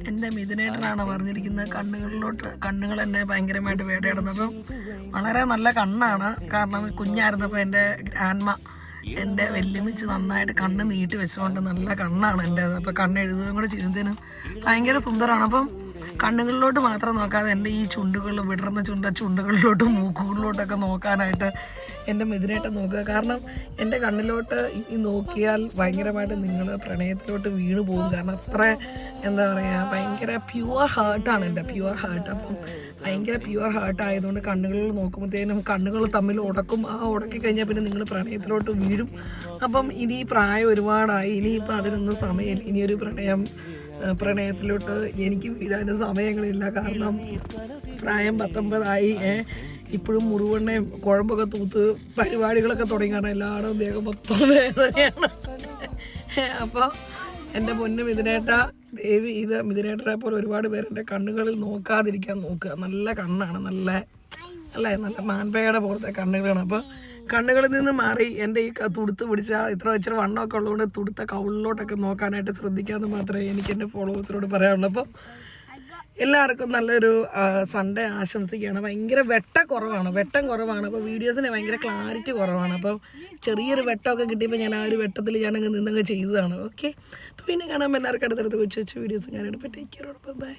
എൻ്റെ മിഥുനേട്ടനാണ് പറഞ്ഞിരിക്കുന്നത് കണ്ണുകൾ എന്നെ ഭയങ്കരമായിട്ട് വേട്ടയാടുന്നപ്പം വളരെ നല്ല കണ്ണാണ്. കാരണം കുഞ്ഞായിരുന്നപ്പോൾ എൻ്റെ ഗ്രാൻഡ്മ എൻ്റെ വെല്ലുമിച്ച് നന്നായിട്ട് കണ്ണ് നീട്ടി വെച്ചുകൊണ്ട് നല്ല കണ്ണാണ് എൻ്റെ. അപ്പോൾ കണ്ണ് എഴുതുകയും കൂടെ ചെയ്യുന്നതിനും ഭയങ്കര സുന്ദരമാണ്. അപ്പം കണ്ണുകളിലോട്ട് മാത്രം നോക്കാതെ എൻ്റെ ഈ വിടർന്ന ചുണ്ടുകളിലോട്ടും മൂക്കുകളിലോട്ടൊക്കെ നോക്കാനായിട്ട് എൻ്റെ മിഥുനേട്ടൻ നോക്കുക. കാരണം എൻ്റെ കണ്ണിലോട്ട് ഈ നോക്കിയാൽ ഭയങ്കരമായിട്ട് നിങ്ങൾ പ്രണയത്തിലോട്ട് വീണ് പോകും. കാരണം അത്ര എന്താ പറയുക, ഭയങ്കര പ്യുവർ ഹാർട്ടാണ് എൻ്റെ, പ്യുവർ ഹാർട്ട്. അപ്പം ഭയങ്കര പ്യുവർ ഹാർട്ട് ആയതുകൊണ്ട് കണ്ണുകളിൽ നോക്കുമ്പോഴത്തേനും കണ്ണുകൾ തമ്മിൽ ഉടക്കും. ആ ഉടക്കി കഴിഞ്ഞാൽ പിന്നെ നിങ്ങൾ പ്രണയത്തിലോട്ട് വീഴും. അപ്പം ഇനി പ്രായം ഒരുപാടായി, ഇനിയിപ്പോൾ അതിനൊന്നും സമയമില്ല. ഇനിയൊരു പ്രണയത്തിലോട്ട് എനിക്ക് വീഴാനും സമയങ്ങളില്ല. കാരണം പ്രായം 19 ഇപ്പോഴും മുറിവെണ്ണയും കുഴമ്പൊക്കെ തൂത്ത് പരിപാടികളൊക്കെ തുടങ്ങിയാണ്. എല്ലായിടും ദേഹം മൊത്തം വേദനയാണ്. അപ്പോൾ എൻ്റെ പൊന്നു മിഥുനേട്ട, ദേവി ഇത് മിഥുനേട്ടനെ പോലെ ഒരുപാട് പേരെൻ്റെ കണ്ണുകളിൽ നോക്കാതിരിക്കാൻ നോക്കുക. നല്ല കണ്ണാണ്, നല്ല മാൻപേയുടെ പോലത്തെ കണ്ണുകളാണ്. അപ്പോൾ കണ്ണുകളിൽ നിന്ന് മാറി എൻ്റെ ഈ തുടുത്ത് പിടിച്ച ഇച്ചിരി വണ്ണമൊക്കെ ഉള്ളതുകൊണ്ട് തുടുത്ത കവിളിലോട്ടൊക്കെ നോക്കാനായിട്ട് ശ്രദ്ധിക്കാമെന്ന് മാത്രമേ എനിക്ക് എൻ്റെ ഫോളോവേഴ്സിനോട് പറയാനുള്ളൂ. അപ്പോൾ എല്ലാവർക്കും നല്ലൊരു സൺഡേ ആശംസിക്കുകയാണ്. ഭയങ്കര വെട്ടം കുറവാണ്. അപ്പോൾ വീഡിയോസിന് ഭയങ്കര ക്ലാരിറ്റി കുറവാണ്. അപ്പോൾ ചെറിയൊരു വെട്ടമൊക്കെ കിട്ടിയപ്പോൾ ഞാൻ ആ ഒരു വെട്ടത്തിൽ ഞാനങ്ങ് നിന്നങ്ങ് ചെയ്തതാണ്. ഓക്കെ, അപ്പോൾ പിന്നെ കാണാൻ എല്ലാവർക്കും അടുത്തടുത്ത് കൊച്ചു വീഡിയോസും ഞാനെടുപ്പോൾ ടേക്ക് കെയർ. ബൈ.